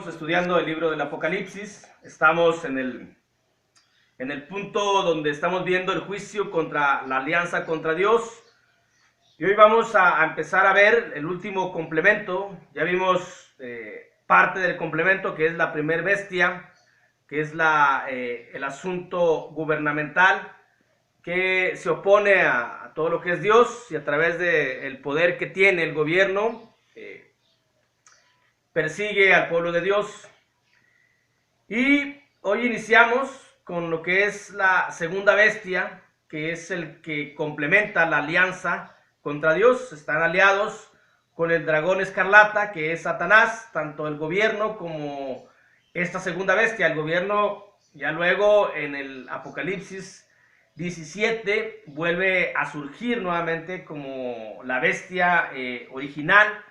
Estamos estudiando el libro del Apocalipsis. Estamos en el punto donde estamos viendo el juicio contra la alianza contra Dios. Y hoy vamos a empezar a ver el último complemento. Ya vimos parte del complemento, que es la primer bestia, que es el asunto gubernamental, que se opone a todo lo que es Dios, y a través del poder que tiene el gobierno, persigue al pueblo de Dios. Y hoy iniciamos con lo que es la segunda bestia, que es el que complementa la alianza contra Dios. Están aliados con el dragón escarlata, que es Satanás, tanto el gobierno como esta segunda bestia. El gobierno, ya luego en el Apocalipsis 17, vuelve a surgir nuevamente como la bestia original,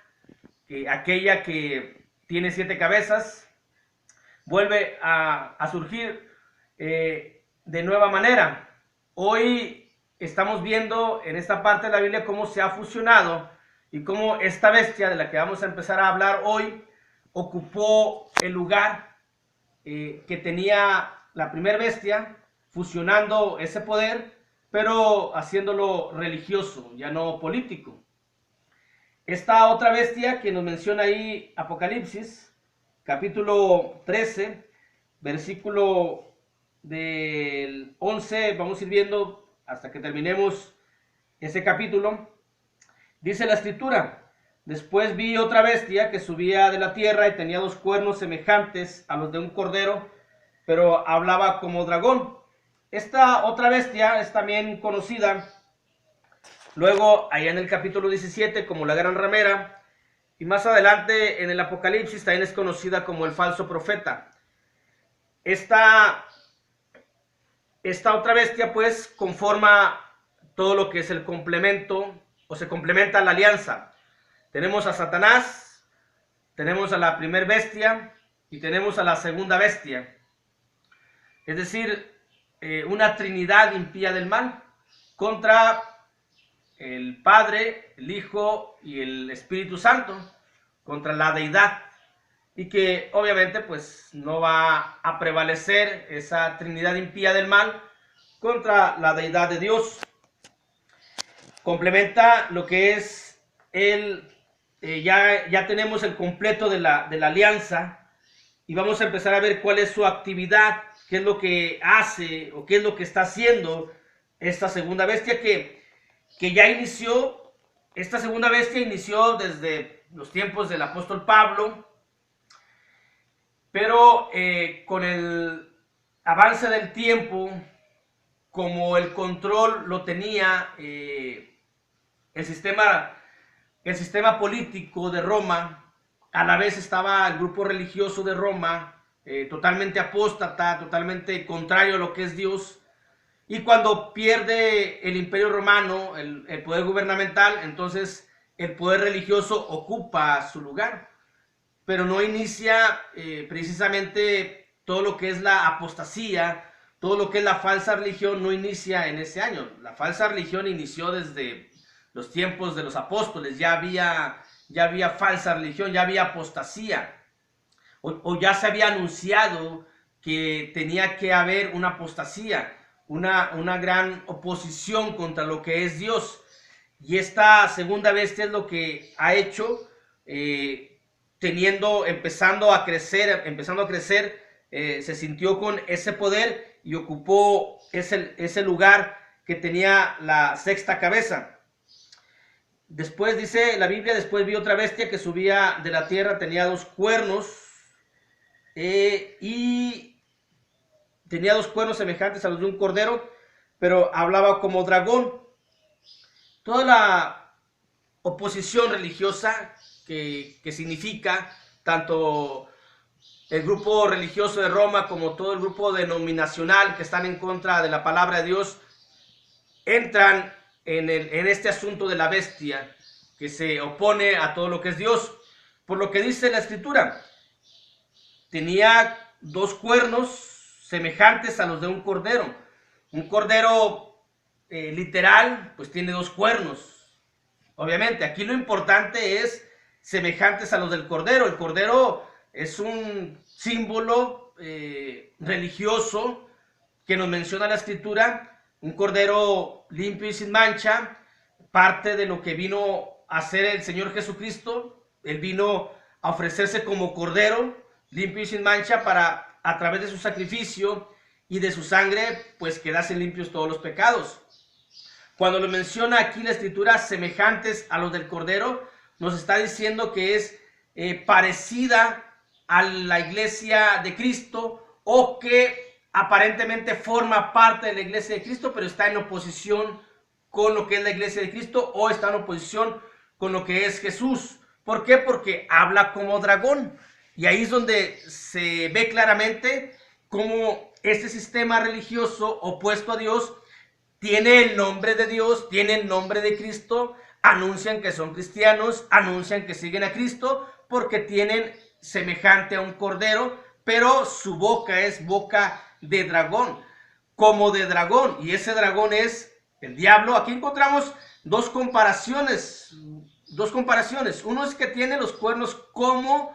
aquella que tiene 7 cabezas, vuelve a surgir de nueva manera. Hoy estamos viendo en esta parte de la Biblia cómo se ha fusionado y cómo esta bestia de la que vamos a empezar a hablar hoy ocupó el lugar que tenía la primera bestia, fusionando ese poder, pero haciéndolo religioso, ya no político. Esta otra bestia que nos menciona ahí Apocalipsis, capítulo 13, versículo del 11, vamos a ir viendo hasta que terminemos ese capítulo. Dice la escritura: después vi otra bestia que subía de la tierra y tenía 2 cuernos semejantes a los de un cordero, pero hablaba como dragón. Esta otra bestia es también conocida luego allá en el capítulo 17 como la gran ramera, y más adelante en el Apocalipsis también es conocida como el falso profeta. Esta otra bestia pues conforma todo lo que es el complemento, o se complementa la alianza. Tenemos a Satanás, tenemos a la primer bestia y tenemos a la segunda bestia. Es decir, una trinidad impía del mal contra el Padre, el Hijo y el Espíritu Santo, contra la deidad, y que obviamente pues no va a prevalecer esa trinidad impía del mal contra la deidad de Dios. Complementa lo que es ya tenemos el completo de la alianza, y vamos a empezar a ver cuál es su actividad, qué es lo que hace o qué es lo que está haciendo esta segunda bestia que ya inició. Esta segunda bestia inició desde los tiempos del apóstol Pablo, pero con el avance del tiempo, como el control lo tenía el sistema político de Roma, a la vez estaba el grupo religioso de Roma, totalmente apóstata, totalmente contrario a lo que es Dios. Y cuando pierde el imperio romano, el poder gubernamental, entonces el poder religioso ocupa su lugar. Pero no inicia precisamente todo lo que es la apostasía, todo lo que es la falsa religión, no inicia en ese año. La falsa religión inició desde los tiempos de los apóstoles. Ya había falsa religión, ya había apostasía. O ya se había anunciado que tenía que haber una apostasía, una gran oposición contra lo que es Dios. Y esta segunda bestia es lo que ha hecho, empezando a crecer, se sintió con ese poder y ocupó ese lugar que tenía la sexta cabeza. Después dice la Biblia: después vi otra bestia que subía de la tierra, tenía 2 cuernos, y tenía 2 cuernos semejantes a los de un cordero, pero hablaba como dragón. Toda la oposición religiosa que significa tanto el grupo religioso de Roma como todo el grupo denominacional que están en contra de la palabra de Dios, entran en este asunto de la bestia que se opone a todo lo que es Dios. Por lo que dice la escritura: tenía 2 cuernos semejantes a los de un cordero. Un cordero literal pues tiene 2 cuernos. Obviamente aquí lo importante es semejantes a los del cordero. El cordero es un símbolo religioso que nos menciona la Escritura, un cordero limpio y sin mancha, parte de lo que vino a hacer el Señor Jesucristo. Él vino a ofrecerse como cordero limpio y sin mancha para, a través de su sacrificio y de su sangre, pues quedasen limpios todos los pecados. Cuando lo menciona aquí la Escritura, semejantes a los del cordero, nos está diciendo que es parecida a la iglesia de Cristo, o que aparentemente forma parte de la iglesia de Cristo, pero está en oposición con lo que es la iglesia de Cristo, o está en oposición con lo que es Jesús. ¿Por qué? Porque habla como dragón. Y ahí es donde se ve claramente cómo este sistema religioso opuesto a Dios tiene el nombre de Dios, tiene el nombre de Cristo, anuncian que son cristianos, anuncian que siguen a Cristo, porque tienen semejante a un cordero, pero su boca es boca de dragón, como de dragón, y ese dragón es el diablo. Aquí encontramos dos comparaciones. Uno es que tiene los cuernos como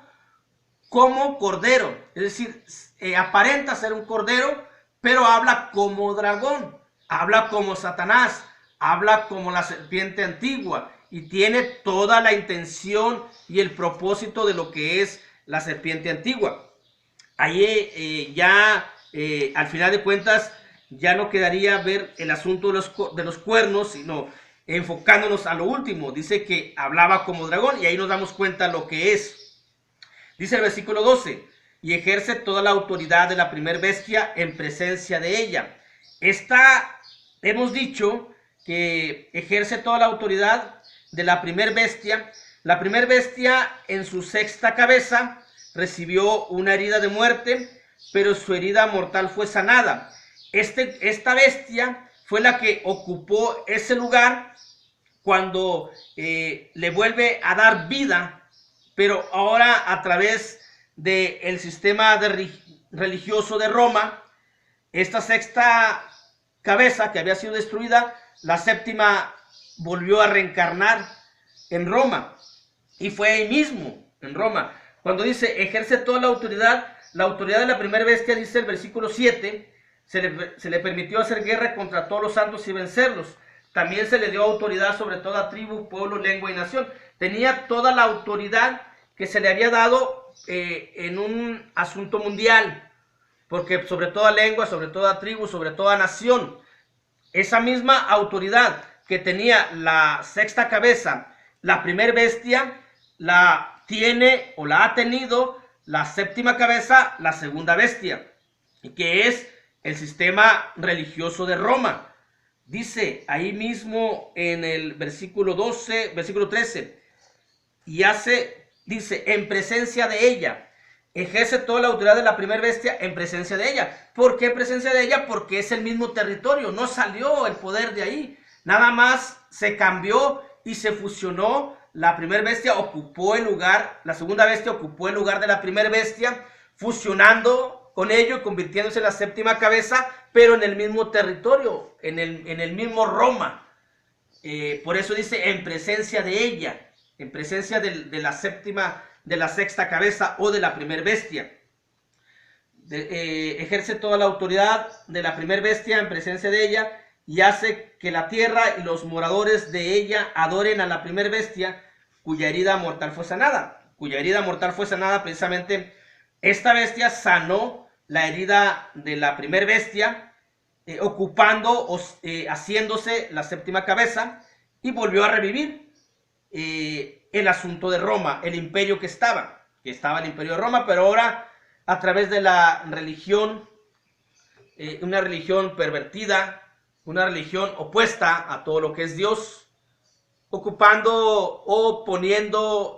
cordero, es decir, aparenta ser un cordero, pero habla como dragón, habla como Satanás, habla como la serpiente antigua, y tiene toda la intención y el propósito de lo que es la serpiente antigua. Ahí al final de cuentas, ya no quedaría ver el asunto de los cuernos, sino enfocándonos a lo último. Dice que hablaba como dragón, y ahí nos damos cuenta lo que es. Dice el versículo 12, y ejerce toda la autoridad de la primer bestia en presencia de ella. Hemos dicho que ejerce toda la autoridad de la primer bestia. La primer bestia, en su sexta cabeza, recibió una herida de muerte, pero su herida mortal fue sanada. Esta bestia fue la que ocupó ese lugar cuando le vuelve a dar vida, pero ahora a través del sistema religioso de Roma. Esta sexta cabeza que había sido destruida, la séptima volvió a reencarnar en Roma, y fue ahí mismo, en Roma. Cuando dice ejerce toda la autoridad de la primera bestia, dice el versículo 7, se le permitió hacer guerra contra todos los santos y vencerlos. También se le dio autoridad sobre toda tribu, pueblo, lengua y nación. Tenía toda la autoridad que se le había dado en un asunto mundial, porque sobre toda lengua, sobre toda tribu, sobre toda nación, esa misma autoridad que tenía la sexta cabeza, la primer bestia, la tiene o la ha tenido la séptima cabeza, la segunda bestia, que es el sistema religioso de Roma. Dice ahí mismo en el versículo 13, dice, en presencia de ella, ejerce toda la autoridad de la primera bestia en presencia de ella. ¿Por qué en presencia de ella? Porque es el mismo territorio, no salió el poder de ahí, nada más se cambió y se fusionó. La primera bestia ocupó el lugar, la segunda bestia ocupó el lugar de la primera bestia, fusionando con ello y convirtiéndose en la séptima cabeza, pero en el mismo territorio, en el mismo Roma. Por eso dice en presencia de ella, en presencia de la sexta cabeza o de la primer bestia. Ejerce toda la autoridad de la primer bestia en presencia de ella, y hace que la tierra y los moradores de ella adoren a la primer bestia, cuya herida mortal fue sanada. Precisamente esta bestia sanó la herida de la primer bestia, haciéndose la séptima cabeza, y volvió a revivir el asunto de Roma, el imperio que estaba el imperio de Roma, pero ahora a través de la religión, una religión pervertida, una religión opuesta a todo lo que es Dios, ocupando o poniendo,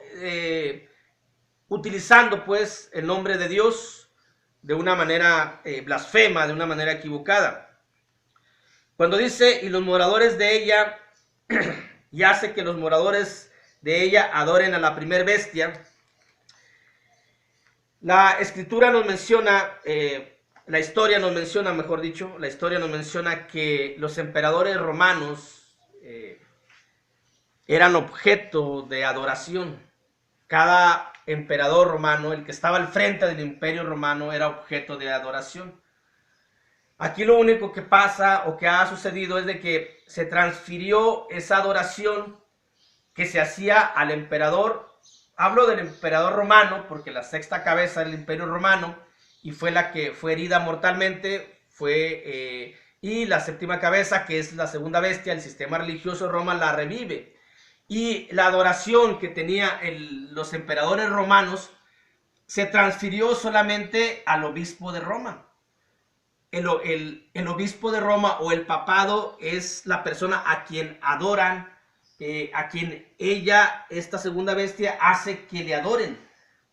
utilizando pues el nombre de Dios de una manera blasfema, de una manera equivocada. Cuando dice, y los moradores de ella, y hace que los moradores de ella adoren a la primer bestia, la escritura nos menciona, la historia nos menciona que los emperadores romanos eran objeto de adoración. Cada emperador romano, el que estaba al frente del imperio romano, era objeto de adoración. Aquí lo único que pasa o que ha sucedido es de que se transfirió esa adoración que se hacía al emperador. Hablo del emperador romano porque la sexta cabeza del imperio romano y fue la que fue herida mortalmente, y la séptima cabeza, que es la segunda bestia, el sistema religioso de Roma la revive. Y la adoración que tenían los emperadores romanos se transfirió solamente al obispo de Roma. El obispo de Roma o el papado es la persona a quien adoran, a quien esta segunda bestia, hace que le adoren.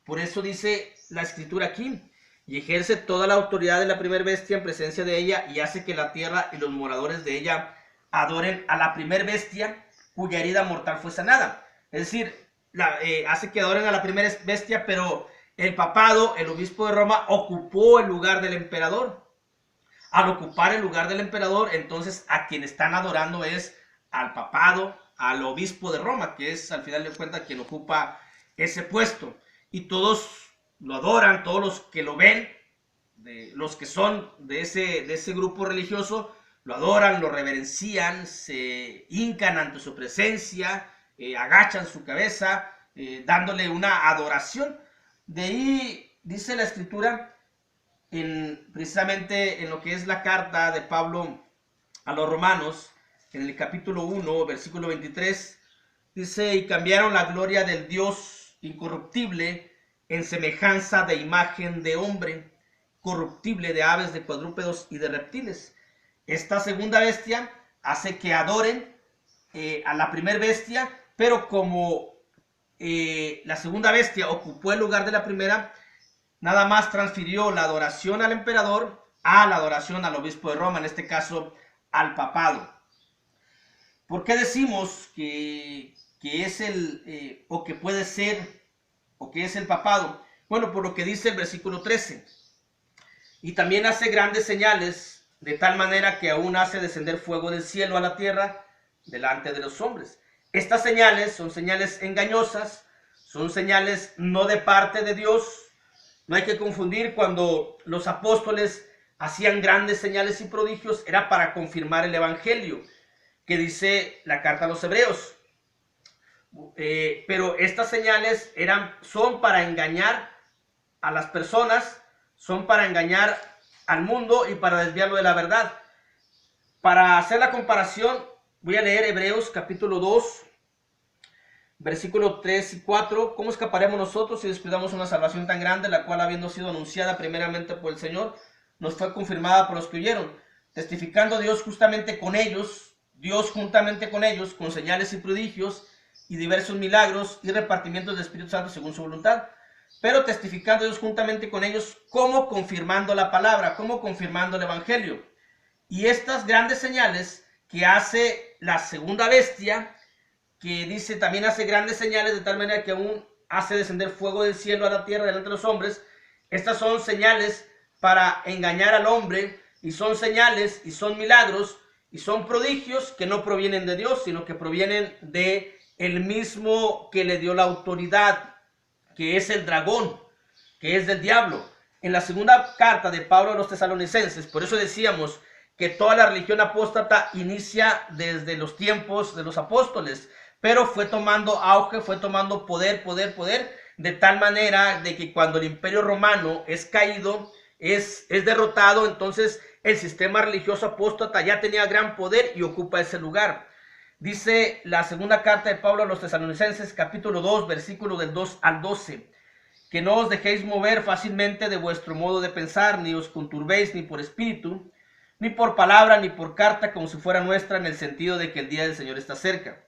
Por eso dice la escritura aquí: y ejerce toda la autoridad de la primera bestia en presencia de ella, y hace que la tierra y los moradores de ella adoren a la primera bestia, cuya herida mortal fue sanada. Es decir, hace que adoren a la primera bestia, pero el papado, el obispo de Roma, ocupó el lugar del emperador. Al ocupar el lugar del emperador, entonces a quien están adorando es al papado, al obispo de Roma, que es al final de cuentas quien ocupa ese puesto. Y todos lo adoran, todos los que lo ven, los que son de ese grupo religioso, lo adoran, lo reverencian, se hincan ante su presencia, agachan su cabeza, dándole una adoración. De ahí dice la escritura, precisamente en lo que es la carta de Pablo a los romanos, en el capítulo 1, versículo 23, dice: y cambiaron la gloria del Dios incorruptible en semejanza de imagen de hombre, corruptible, de aves, de cuadrúpedos y de reptiles. Esta segunda bestia hace que adoren a la primera bestia, pero como la segunda bestia ocupó el lugar de la primera, nada más transfirió la adoración al emperador a la adoración al obispo de Roma, en este caso al papado. ¿Por qué decimos que es o que puede ser, o que es el papado? Bueno, por lo que dice el versículo 13. Y también hace grandes señales, de tal manera que aún hace descender fuego del cielo a la tierra delante de los hombres. Estas señales son señales engañosas, son señales no de parte de Dios. No hay que confundir, cuando los apóstoles hacían grandes señales y prodigios, era para confirmar el evangelio, que dice la carta a los hebreos. Pero estas señales son para engañar a las personas, son para engañar al mundo y para desviarlo de la verdad. Para hacer la comparación, voy a leer Hebreos capítulo 2, versículo 3 y 4. ¿Cómo escaparemos nosotros si descuidamos una salvación tan grande, la cual, habiendo sido anunciada primeramente por el Señor, nos fue confirmada por los que oyeron, testificando Dios juntamente con ellos, con señales y prodigios y diversos milagros y repartimientos de Espíritu Santo según su voluntad, pero testificando Dios juntamente con ellos, como confirmando la palabra, como confirmando el evangelio. Y estas grandes señales que hace la segunda bestia, que dice también hace grandes señales, de tal manera que aún hace descender fuego del cielo a la tierra delante de los hombres. Estas son señales para engañar al hombre, y son señales y son milagros y son prodigios que no provienen de Dios, sino que provienen de el mismo que le dio la autoridad, que es el dragón, que es del diablo. En la segunda carta de Pablo a los tesalonicenses, por eso decíamos que toda la religión apóstata inicia desde los tiempos de los apóstoles, pero fue tomando auge, fue tomando poder, de tal manera de que cuando el imperio romano es caído, es derrotado, entonces el sistema religioso apóstata ya tenía gran poder y ocupa ese lugar. Dice la segunda carta de Pablo a los tesalonicenses, capítulo 2, versículo del 2 al 12, que no os dejéis mover fácilmente de vuestro modo de pensar, ni os conturbéis ni por espíritu, ni por palabra, ni por carta, como si fuera nuestra, en el sentido de que el día del Señor está cerca.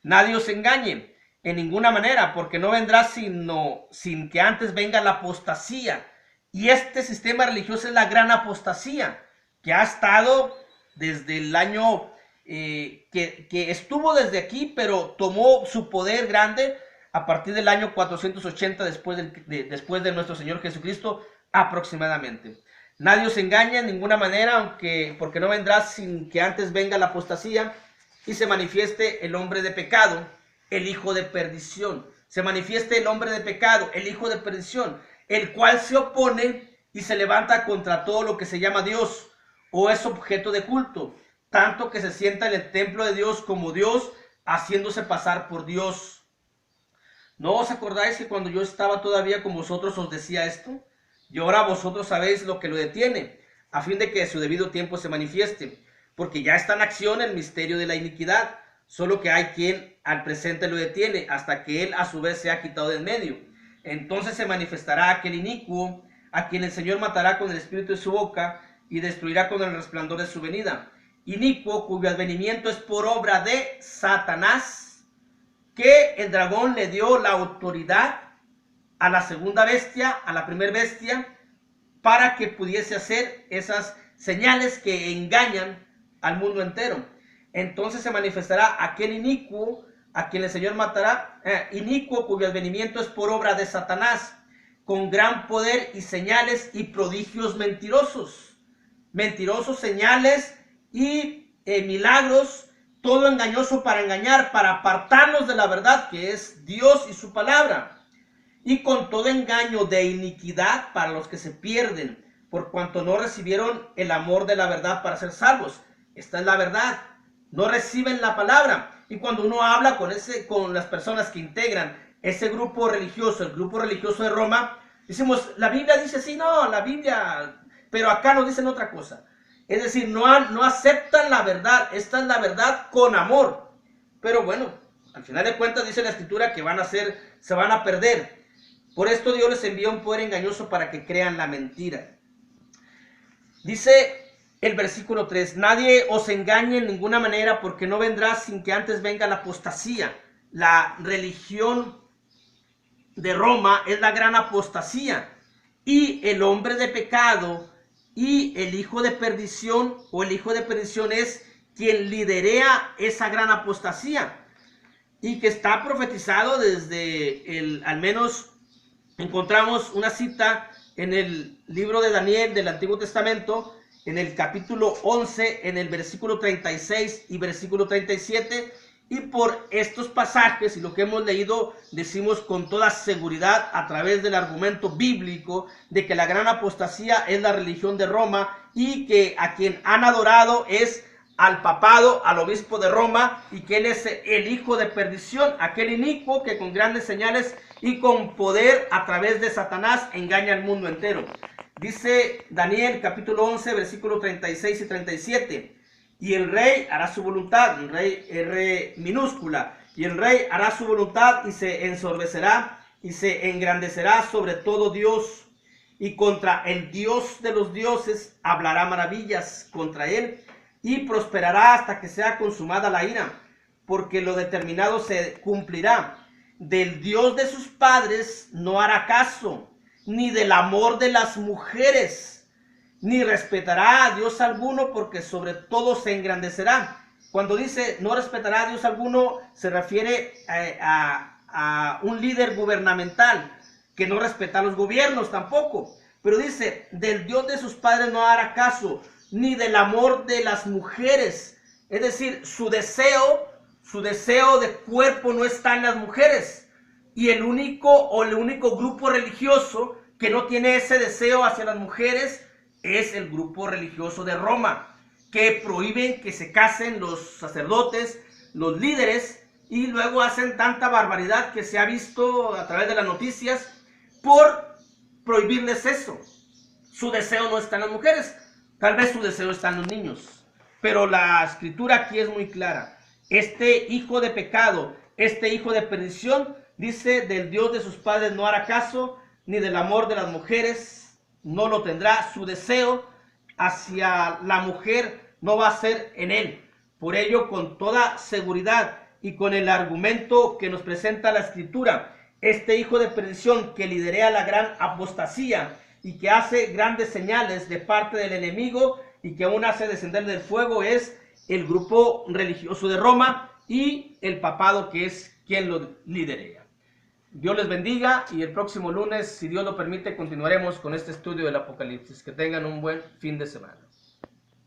Nadie os engañe en ninguna manera, porque no vendrá sin que antes venga la apostasía. Y este sistema religioso es la gran apostasía, que ha estado desde el año, que estuvo desde aquí, pero tomó su poder grande a partir del año 480 después de nuestro Señor Jesucristo, aproximadamente. Nadie os engaña en ninguna manera, porque no vendrá sin que antes venga la apostasía y se manifieste el hombre de pecado, el hijo de perdición. se manifieste el hombre de pecado, el hijo de perdición, el cual se opone y se levanta contra todo lo que se llama Dios o es objeto de culto, tanto que se sienta en el templo de Dios como Dios, haciéndose pasar por Dios. ¿No os acordáis que cuando yo estaba todavía con vosotros os decía esto? Y ahora vosotros sabéis lo que lo detiene, a fin de que a su debido tiempo se manifieste, porque ya está en acción el misterio de la iniquidad, solo que hay quien al presente lo detiene, hasta que él a su vez se ha quitado de en medio. Entonces se manifestará aquel inicuo, a quien el Señor matará con el espíritu de su boca, y destruirá con el resplandor de su venida. Inicuo, cuyo advenimiento es por obra de Satanás, que el dragón le dio la autoridad a la segunda bestia, a la primera bestia, para que pudiese hacer esas señales que engañan al mundo entero. Entonces se manifestará aquel inicuo, a quien el Señor matará, inicuo cuyo advenimiento es por obra de Satanás, con gran poder y señales y prodigios mentirosos. Mentirosos, señales y milagros, todo engañoso para engañar, para apartarnos de la verdad que es Dios y su palabra. Y con todo engaño de iniquidad para los que se pierden, por cuanto no recibieron el amor de la verdad para ser salvos. Esta es la verdad. No reciben la palabra. Y cuando uno habla con las personas que integran ese grupo religioso, el grupo religioso de Roma, decimos, la Biblia dice así, no, la Biblia, pero acá nos dicen otra cosa. Es decir, no aceptan la verdad. Esta es la verdad con amor. Pero bueno, al final de cuentas dice la Escritura que se van a perder. Por esto Dios les envía un poder engañoso para que crean la mentira. Dice el versículo 3, nadie os engañe en ninguna manera, porque no vendrá sin que antes venga la apostasía. La religión de Roma es la gran apostasía. Y el hombre de pecado y el hijo de perdición, o el hijo de perdición es quien liderea esa gran apostasía. Y que está profetizado desde al menos encontramos una cita en el libro de Daniel del Antiguo Testamento, en el capítulo 11, en el versículo 36 y versículo 37, y por estos pasajes y lo que hemos leído, decimos con toda seguridad a través del argumento bíblico de que la gran apostasía es la religión de Roma y que a quien han adorado es al papado, al obispo de Roma, y que él es el hijo de perdición, aquel inicuo que con grandes señales y con poder a través de Satanás engaña al mundo entero. Dice Daniel capítulo 11 versículo 36 y 37, y el rey hará su voluntad, el rey R minúscula, y el rey hará su voluntad y se ensorbecerá y se engrandecerá sobre todo Dios, y contra el Dios de los dioses hablará maravillas contra él, y prosperará hasta que sea consumada la ira, porque lo determinado se cumplirá. Del Dios de sus padres no hará caso, ni del amor de las mujeres, ni respetará a Dios alguno, porque sobre todo se engrandecerá. Cuando dice no respetará a Dios alguno, se refiere a un líder gubernamental, que no respeta a los gobiernos tampoco. Pero dice, del Dios de sus padres no hará caso, ni del amor de las mujeres. Es decir, su deseo de cuerpo no está en las mujeres. Y el único grupo religioso que no tiene ese deseo hacia las mujeres es el grupo religioso de Roma, que prohíben que se casen los sacerdotes, los líderes, y luego hacen tanta barbaridad que se ha visto a través de las noticias por prohibirles eso. Su deseo no está en las mujeres. Tal vez su deseo está en los niños, pero la Escritura aquí es muy clara. Este hijo de pecado, este hijo de perdición, dice, del Dios de sus padres no hará caso, ni del amor de las mujeres no lo tendrá. Su deseo hacia la mujer no va a ser en él. Por ello, con toda seguridad y con el argumento que nos presenta la Escritura, este hijo de perdición que liderea la gran apostasía y que hace grandes señales de parte del enemigo y que aún hace descender del fuego es el grupo religioso de Roma y el papado, que es quien lo liderea. Dios les bendiga, y el próximo lunes, si Dios lo permite, continuaremos con este estudio del Apocalipsis. Que tengan un buen fin de semana.